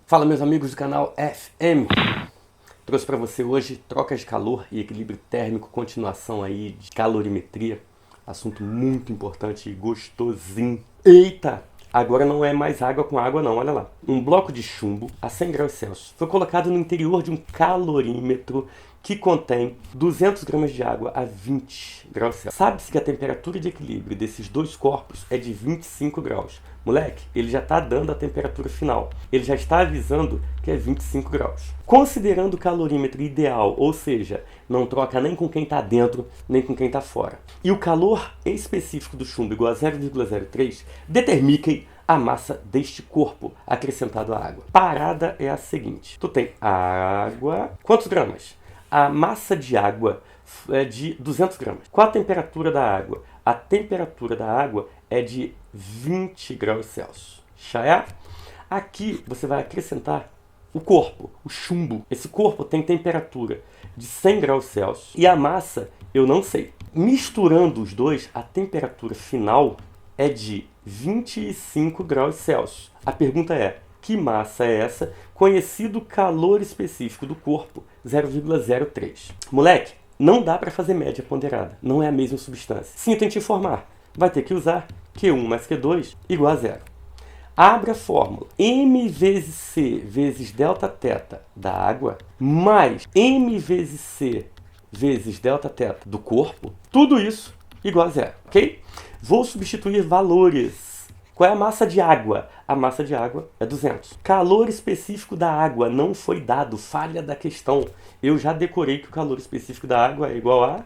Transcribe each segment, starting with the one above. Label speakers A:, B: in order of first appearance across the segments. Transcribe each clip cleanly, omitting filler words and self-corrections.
A: Fala meus amigos do canal FM, trouxe para você hoje trocas de calor e equilíbrio térmico, continuação aí de calorimetria, assunto muito importante e gostosinho. Eita! Agora não é mais água com água não, olha lá. Um bloco de chumbo a 100 graus Celsius foi colocado no interior de um calorímetro que contém 200 gramas de água a 20 graus Celsius. Sabe-se que a temperatura de equilíbrio desses dois corpos é de 25 graus. Moleque, ele já está dando a temperatura final. Ele já está avisando que é 25 graus. Considerando o calorímetro ideal, ou seja, não troca nem com quem está dentro, nem com quem está fora. E o calor específico do chumbo igual a 0,03, determinem a massa deste corpo acrescentado à água. Parada é a seguinte. Tu tem água... Quantos gramas? A massa de água é de 200 gramas. Qual a temperatura da água? A temperatura da água é de 20 graus Celsius. Chá? Aqui você vai acrescentar o corpo, o chumbo. Esse corpo tem temperatura de 100 graus Celsius e a massa eu não sei. Misturando os dois, a temperatura final é de 25 graus Celsius. A pergunta é, que massa é essa? Conhecido calor específico do corpo, 0,03. Moleque, não dá para fazer média ponderada. Não é a mesma substância. Sinto em te informar. Vai ter que usar Q1 mais Q2 igual a zero. Abre a fórmula M vezes C vezes delta θ da água mais M vezes C vezes delta θ do corpo. Tudo isso igual a zero, ok? Vou substituir valores. Qual é a massa de água? A massa de água é 200. Calor específico da água não foi dado. Falha da questão. Eu já decorei que o calor específico da água é igual a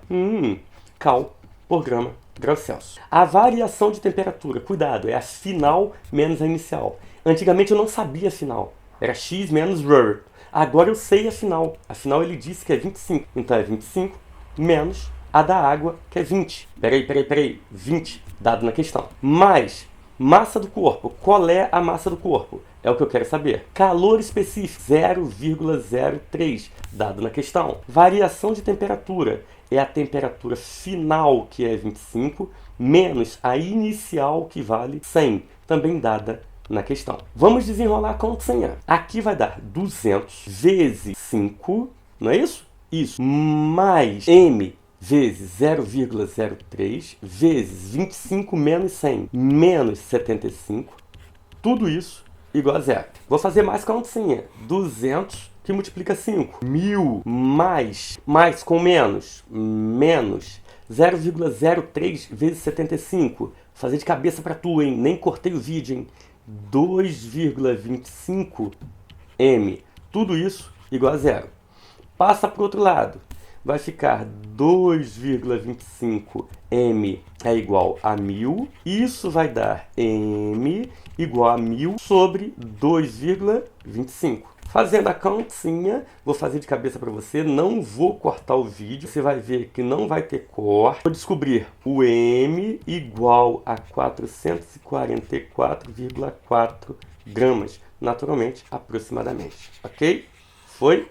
A: cal por grama graus Celsius. A variação de temperatura, cuidado, é a final menos a inicial. Antigamente eu não sabia a final. Era x menos r. Agora eu sei a final. A final ele disse que é 25. Então é 25 menos a da água, que é 20. Peraí. 20, dado na questão. Mais massa do corpo. Qual é a massa do corpo? É o que eu quero saber. Calor específico, 0,03, dado na questão. Variação de temperatura. É a temperatura final, que é 25, menos a inicial, que vale 100, também dada na questão. Vamos desenrolar a continha. Aqui vai dar 200 vezes 5, não é isso? Isso. Mais M vezes 0,03 vezes 25 menos 100 menos 75. Tudo isso igual a zero. Vou fazer mais continha. 200 que multiplica 5. 1000 mais com menos 0,03 vezes 75. Fazer de cabeça para tu, hein? Nem cortei o vídeo, hein? 2,25 M. Tudo isso igual a zero. Passa para o outro lado. Vai ficar 2,25 M é igual a 1000. Isso vai dar M igual a 1000 sobre 2,25. Fazendo a continha, vou fazer de cabeça para você, não vou cortar o vídeo, você vai ver que não vai ter corte. Vou descobrir o M igual a 444,4 gramas, naturalmente, aproximadamente, ok? Foi?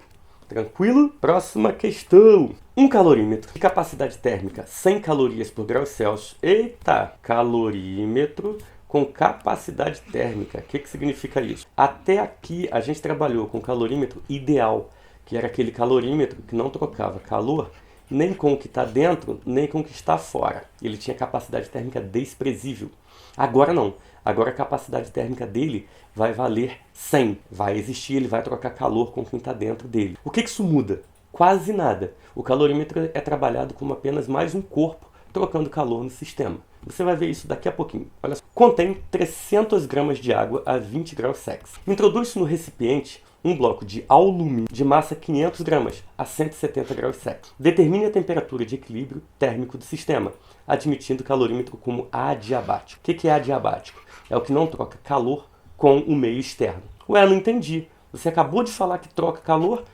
A: Tranquilo? Próxima questão. Um calorímetro de capacidade térmica 100 calorias por grau Celsius. Eita! Calorímetro com capacidade térmica. O que significa isso? Até aqui a gente trabalhou com o calorímetro ideal, que era aquele calorímetro que não trocava calor nem com o que está dentro, nem com o que está fora. Ele tinha capacidade térmica desprezível. Agora não. Agora a capacidade térmica dele vai valer 100. Vai existir, ele vai trocar calor com quem está dentro dele. O que isso muda? Quase nada. O calorímetro é trabalhado como apenas mais um corpo trocando calor no sistema. Você vai ver isso daqui a pouquinho. Olha só. Contém 300 gramas de água a 20 graus Celsius. Introduz-se no recipiente um bloco de alumínio de massa 500 gramas a 170 graus Celsius. Determine a temperatura de equilíbrio térmico do sistema, admitindo o calorímetro como adiabático. O que é adiabático? É o que não troca calor com o meio externo. Ué, não entendi. Você acabou de falar que troca calor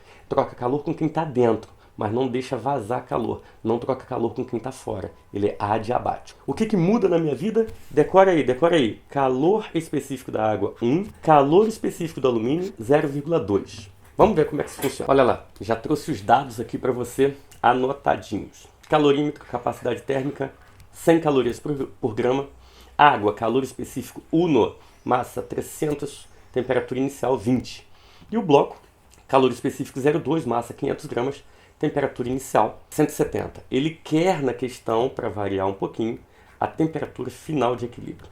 A: com quem está dentro, mas não deixa vazar calor, não troca calor com quem está fora. Ele é adiabático. O que muda na minha vida? Decora aí. Calor específico da água, 1. Calor específico do alumínio, 0,2. Vamos ver como é que isso funciona. Olha lá, já trouxe os dados aqui para você anotadinhos. Calorímetro, capacidade térmica, 100 calorias por grama. Água, calor específico 1, massa 300, temperatura inicial 20. E o bloco, calor específico 0,2, massa 500 gramas, temperatura inicial 170. Ele quer na questão, para variar um pouquinho, a temperatura final de equilíbrio.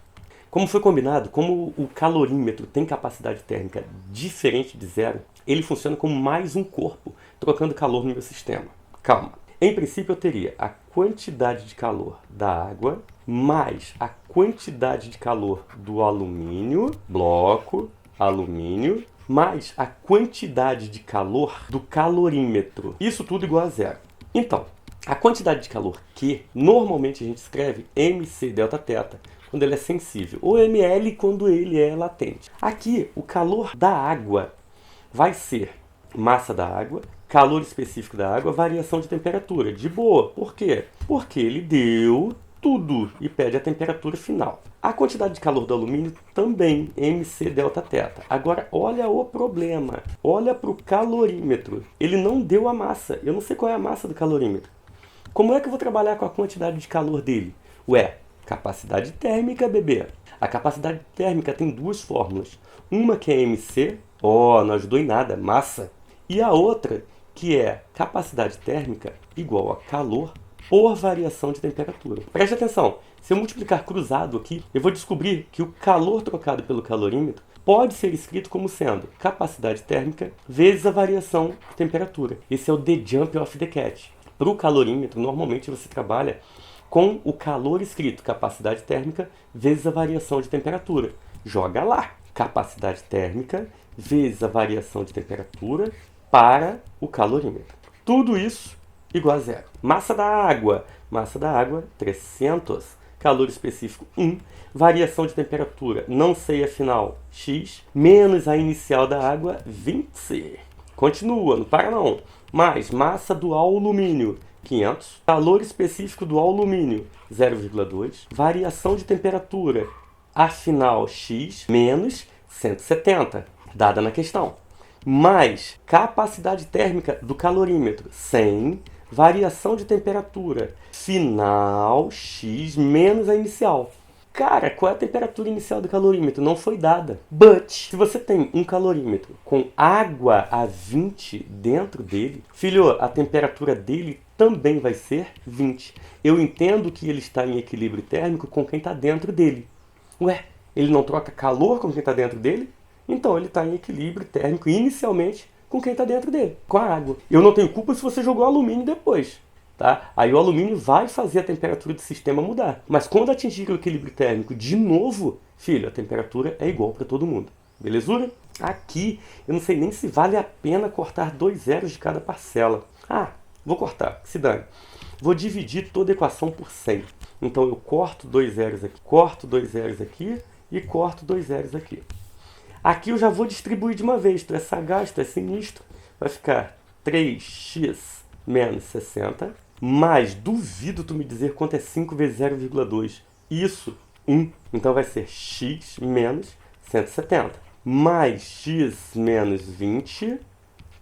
A: Como foi combinado, como o calorímetro tem capacidade térmica diferente de zero, ele funciona como mais um corpo, trocando calor no meu sistema. Calma. Em princípio, eu teria a quantidade de calor da água mais a quantidade de calor do alumínio, bloco, alumínio, mais a quantidade de calor do calorímetro. Isso tudo igual a zero. Então, a quantidade de calor Q, normalmente a gente escreve mc delta θ, quando ele é sensível, ou ml quando ele é latente. Aqui, o calor da água vai ser massa da água, calor específico da água, variação de temperatura. De boa. Por quê? Porque ele deu tudo e pede a temperatura final. A quantidade de calor do alumínio também, mc delta θ. Agora, olha o problema. Olha para o calorímetro. Ele não deu a massa. Eu não sei qual é a massa do calorímetro. Como é que eu vou trabalhar com a quantidade de calor dele? Ué, capacidade térmica, bebê. A capacidade térmica tem duas fórmulas. Uma que é mc, não ajudou em nada, massa. E a outra que é capacidade térmica igual a calor por variação de temperatura. Preste atenção, se eu multiplicar cruzado aqui, eu vou descobrir que o calor trocado pelo calorímetro pode ser escrito como sendo capacidade térmica vezes a variação de temperatura. Esse é o the jump of the cat. Para o calorímetro, normalmente você trabalha com o calor escrito, capacidade térmica vezes a variação de temperatura. Joga lá, capacidade térmica vezes a variação de temperatura para o calorímetro. Tudo isso igual a zero. Massa da água, 300. Calor específico 1. Variação de temperatura, não sei a final, x, menos a inicial da água, 20. Continua, não para não. Mais massa do alumínio, 500. Calor específico do alumínio, 0,2. Variação de temperatura, a final, x, menos 170, dada na questão. Mais capacidade térmica do calorímetro, 100. Variação de temperatura, final, x, menos a inicial. Cara, qual é a temperatura inicial do calorímetro? Não foi dada. But, se você tem um calorímetro com água a 20 dentro dele, filho, a temperatura dele também vai ser 20. Eu entendo que ele está em equilíbrio térmico com quem está dentro dele. Ué, ele não troca calor com quem está dentro dele? Então ele está em equilíbrio térmico inicialmente com quem está dentro dele, com a água. Eu não tenho culpa se você jogou alumínio depois. Tá? Aí o alumínio vai fazer a temperatura do sistema mudar. Mas quando atingir o equilíbrio térmico de novo, filho, a temperatura é igual para todo mundo. Belezura? Aqui, eu não sei nem se vale a pena cortar 2 zeros de cada parcela. Vou cortar, se dane. Vou dividir toda a equação por 100. Então eu corto 2 zeros aqui, corto 2 zeros aqui e corto 2 zeros aqui. Aqui eu já vou distribuir de uma vez. Tu é sagaz, tu é sinistro. Vai ficar 3x menos 60, mais, duvido tu me dizer quanto é 5 vezes 0,2. Isso, 1. Então vai ser x menos 170. Mais x menos 20,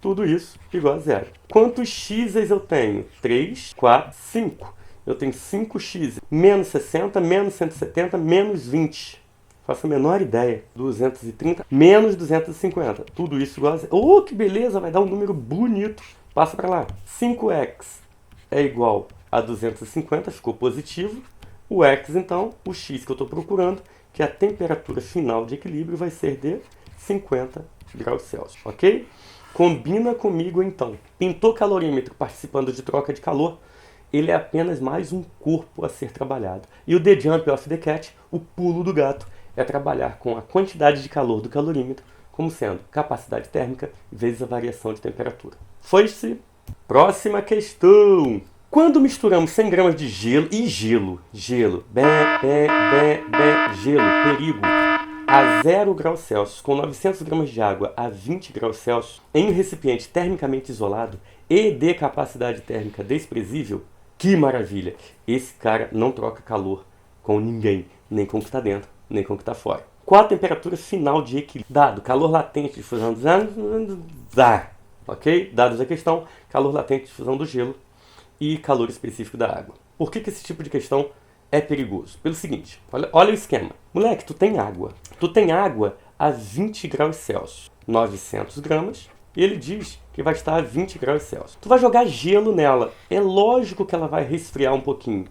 A: tudo isso igual a zero. Quantos x's eu tenho? 3, 4, 5. Eu tenho 5x menos 60, menos 170, menos 20. Faço a menor ideia. 230 menos 250. Tudo isso igual a zero. Que beleza! Vai dar um número bonito. Passa para lá. 5x é igual a 250. Ficou positivo. O x, então, o x que eu estou procurando, que é a temperatura final de equilíbrio, vai ser de 50 graus Celsius. Ok? Combina comigo, então. Pintou calorímetro participando de troca de calor. Ele é apenas mais um corpo a ser trabalhado. E o the jump of the cat, o pulo do gato, é trabalhar com a quantidade de calor do calorímetro como sendo capacidade térmica vezes a variação de temperatura. Foi-se. Próxima questão. Quando misturamos 100 gramas de gelo e gelo, gelo, perigo, a 0 graus Celsius com 900 gramas de água a 20 graus Celsius em um recipiente termicamente isolado e de capacidade térmica desprezível, que maravilha! Esse cara não troca calor com ninguém, nem com o que está dentro, nem com o que está fora. Qual a temperatura final de equilíbrio? Dado calor latente de fusão dos ok? Dados a questão, calor latente de fusão do gelo e calor específico da água. Por que esse tipo de questão é perigoso? Pelo seguinte, olha o esquema. Moleque, tu tem água. Tu tem água a 20 graus Celsius. 900 gramas, ele diz que vai estar a 20 graus Celsius. Tu vai jogar gelo nela. É lógico que ela vai resfriar um pouquinho.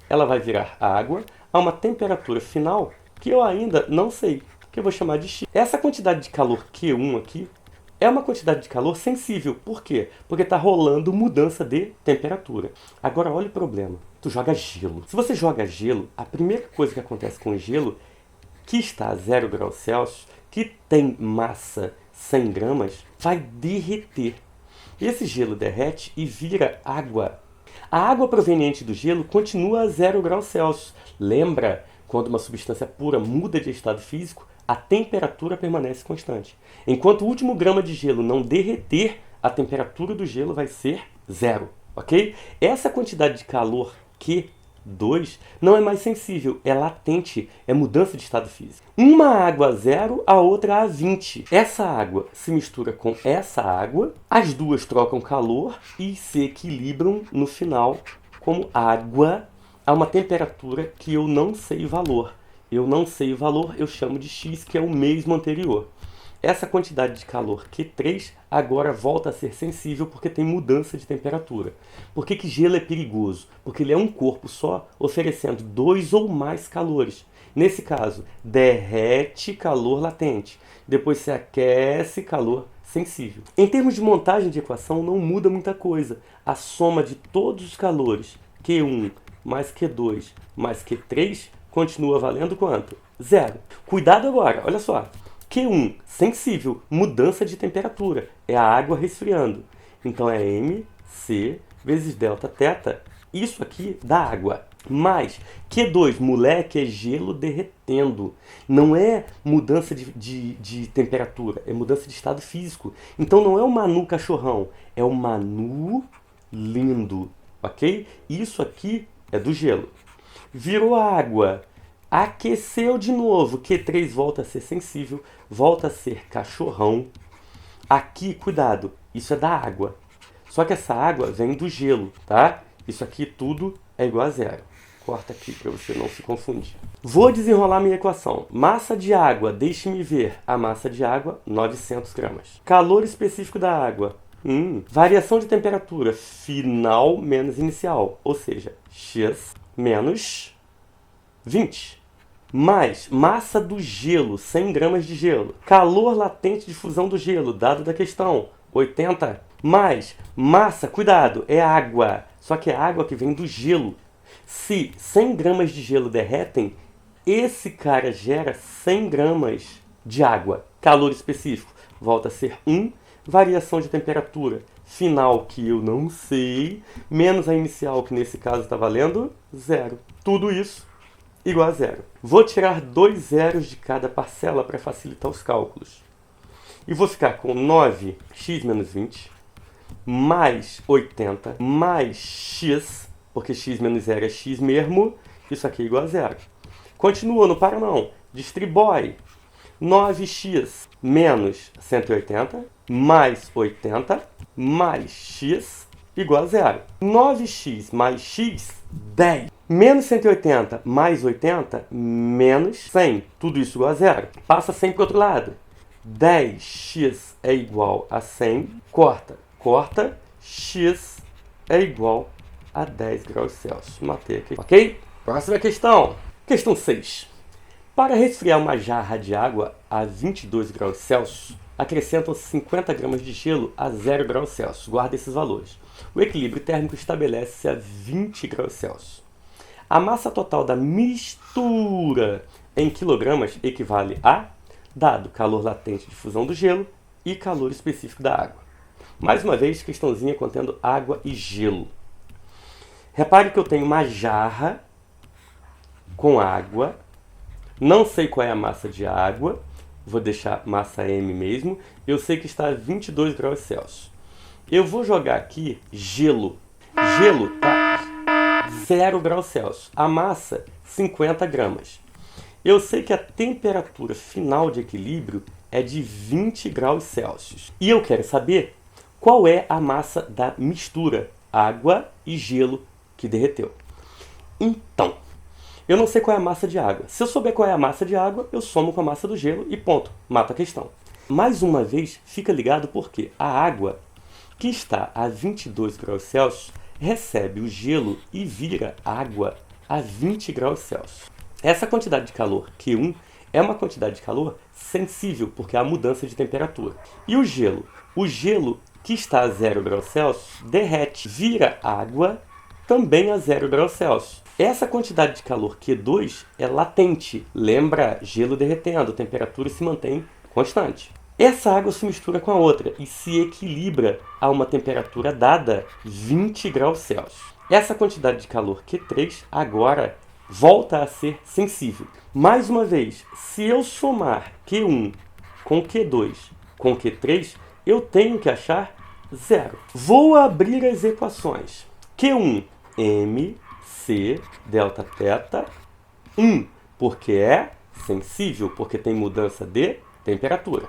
A: Ela vai virar água a uma temperatura final que eu ainda não sei, que eu vou chamar de X. Essa quantidade de calor Q1 aqui é uma quantidade de calor sensível. Por quê? Porque está rolando mudança de temperatura. Agora olha o problema. Tu joga gelo. Se você joga gelo, a primeira coisa que acontece com o gelo, que está a 0 graus Celsius, que tem massa 100 gramas, vai derreter. Esse gelo derrete e vira água. A água proveniente do gelo continua a 0 graus Celsius. Lembra, quando uma substância pura muda de estado físico, a temperatura permanece constante. Enquanto o último grama de gelo não derreter, a temperatura do gelo vai ser 0, ok? Essa quantidade de calor Q2 não é mais sensível, é latente, é mudança de estado físico. Uma água a 0, a outra a 20. Essa água se mistura com essa água, as duas trocam calor e se equilibram no final como água a uma temperatura que eu não sei o valor. Eu não sei o valor, eu chamo de X, que é o mesmo anterior. Essa quantidade de calor Q3 agora volta a ser sensível porque tem mudança de temperatura. Por que gelo é perigoso? Porque ele é um corpo só oferecendo 2 ou mais calores. Nesse caso, derrete calor latente. Depois se aquece calor sensível. Em termos de montagem de equação, não muda muita coisa. A soma de todos os calores, Q1 mais Q2 mais Q3, continua valendo quanto? 0. Cuidado agora, olha só. Q1, sensível, mudança de temperatura. É a água resfriando. Então é MC vezes delta θ. Isso aqui dá água. Mais Q2, moleque, é gelo derretendo. Não é mudança de temperatura, é mudança de estado físico. Então não é o Manu cachorrão, é o Manu lindo. Ok? Isso aqui é do gelo. Virou água. Aqueceu de novo. Q3 volta a ser sensível, volta a ser cachorrão. Aqui, cuidado, isso é da água. Só que essa água vem do gelo, tá? Isso aqui tudo é igual a 0. Corta aqui para você não se confundir. Vou desenrolar minha equação. Massa de água, deixe-me ver. A massa de água, 900 gramas. Calor específico da água. Variação de temperatura, final menos inicial. Ou seja, X menos 20. Mais massa do gelo, 100 gramas de gelo. Calor latente de fusão do gelo, dado da questão, 80. Mais massa, cuidado, é água. Só que é água que vem do gelo. Se 100 gramas de gelo derretem, esse cara gera 100 gramas de água. Calor específico, volta a ser 1. Variação de temperatura, final que eu não sei, menos a inicial, que nesse caso está valendo 0. Tudo isso igual a 0. Vou tirar 2 zeros de cada parcela para facilitar os cálculos. E vou ficar com 9x menos 20, mais 80, mais x, porque x menos 0 é x mesmo, isso aqui é igual a 0. Continua, não para não. Distribui. 9x menos 180, mais 80, mais x, igual a 0. 9x mais x, 10. Menos 180 mais 80, menos 100. Tudo isso igual a 0. Passa 100 para o outro lado. 10x é igual a 100. Corta. Corta. X é igual a 10 graus Celsius. Matei aqui. Ok? Próxima questão. Questão 6. Para resfriar uma jarra de água a 22 graus Celsius, acrescentam 50 gramas de gelo a 0 graus Celsius. Guarda esses valores. O equilíbrio térmico estabelece-se a 20 graus Celsius. A massa total da mistura em quilogramas equivale a, dado calor latente de fusão do gelo e calor específico da água. Mais uma vez, questãozinha contendo água e gelo. Repare que eu tenho uma jarra com água. Não sei qual é a massa de água. Vou deixar massa M mesmo. Eu sei que está a 22 graus Celsius. Eu vou jogar aqui gelo. Gelo está 0 graus Celsius. A massa, 50 gramas. Eu sei que a temperatura final de equilíbrio é de 20 graus Celsius. E eu quero saber qual é a massa da mistura água e gelo que derreteu. Então, Eu não sei qual é a massa de água. Se eu souber qual é a massa de água, eu somo com a massa do gelo e ponto, mato a questão. Mais uma vez, fica ligado porque a água, que está a 22 graus Celsius, recebe o gelo e vira água a 20 graus Celsius. Essa quantidade de calor, Q1, é uma quantidade de calor sensível, porque há mudança de temperatura. E o gelo? O gelo, que está a 0 graus Celsius, derrete, vira água também a 0 graus Celsius. Essa quantidade de calor Q2 é latente, lembra gelo derretendo, a temperatura se mantém constante. Essa água se mistura com a outra e se equilibra a uma temperatura dada 20 graus Celsius. Essa quantidade de calor Q3 agora volta a ser sensível. Mais uma vez, se eu somar Q1 com Q2 com Q3, eu tenho que achar zero. Vou abrir as equações. Q1, MC, delta θ, 1, porque é sensível, porque tem mudança de temperatura.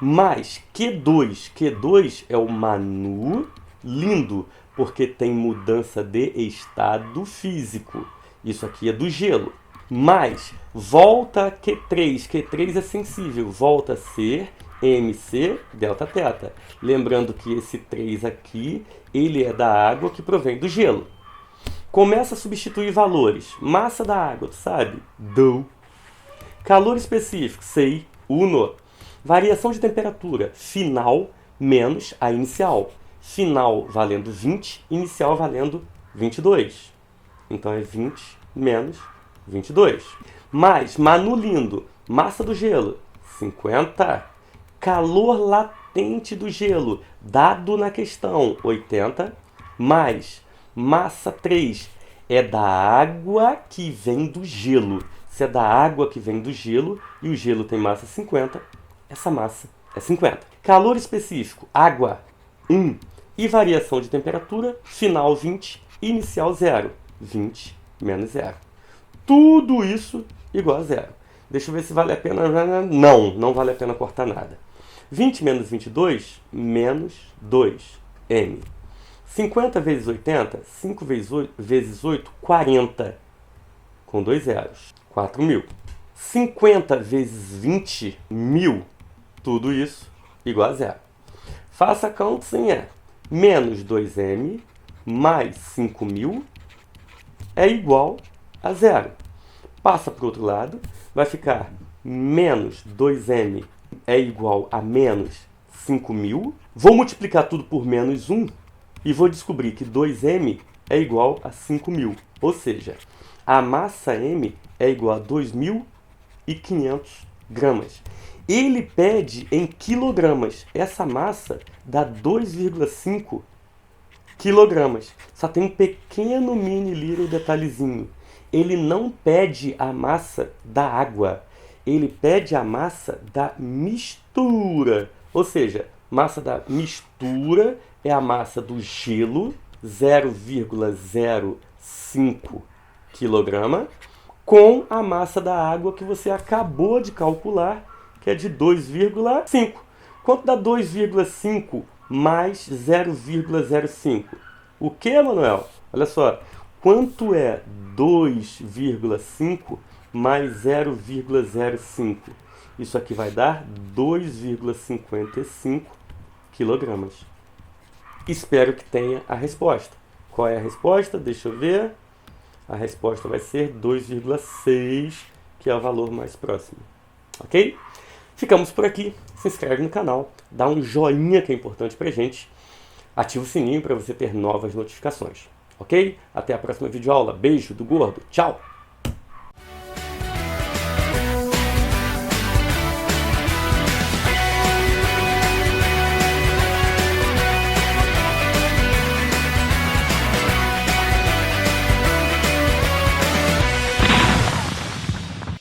A: Mais Q2 é o Manu, lindo, porque tem mudança de estado físico. Isso aqui é do gelo. Mais, volta Q3 é sensível, volta a ser MC delta θ. Lembrando que esse 3 aqui, ele é da água que provém do gelo. Começa a substituir valores. Massa da água, tu sabe? Do. Calor específico, sei, 1. Variação de temperatura, final menos a inicial. Final valendo 20, inicial valendo 22. Então é 20 menos 22. Mais, Manu lindo, massa do gelo, 50. Calor latente do gelo, dado na questão, 80. Mais, massa 3, é da água que vem do gelo. Se é da água que vem do gelo e o gelo tem massa 50, essa massa é 50. Calor específico, água, 1. E variação de temperatura, final 20, inicial 0. 20 menos 0. Tudo isso igual a 0. Deixa eu ver se vale a pena. Não vale a pena cortar nada. 20 menos 22, menos 2. M. 50 vezes 80, 5 vezes 8, 40. Com 2 zeros. 4.000. 50 vezes 20, 1.000. Tudo isso igual a 0. Faça a continha. Menos 2m mais 5.000 é igual a 0. Passa para o outro lado, vai ficar menos 2m é igual a menos 5.000. Vou multiplicar tudo por menos 1 e vou descobrir que 2m é igual a 5.000. Ou seja, a massa m é igual a 2.500 gramas. Ele pede em quilogramas. Essa massa dá 2,5 quilogramas. Só tem um pequeno mini little detalhezinho. Ele não pede a massa da água. Ele pede a massa da mistura. Ou seja, massa da mistura é a massa do gelo, 0,05 quilograma, com a massa da água que você acabou de calcular, que é de 2,5. Quanto dá 2,5 mais 0,05? O que, Manuel? Olha só. Quanto é 2,5 mais 0,05? Isso aqui vai dar 2,55 quilogramas. Espero que tenha a resposta. Qual é a resposta? Deixa eu ver. A resposta vai ser 2,6, que é o valor mais próximo. Ok? Ficamos por aqui. Se inscreve no canal, dá um joinha que é importante pra gente. Ativa o sininho para você ter novas notificações. Ok? Até a próxima videoaula. Beijo do Gordo. Tchau!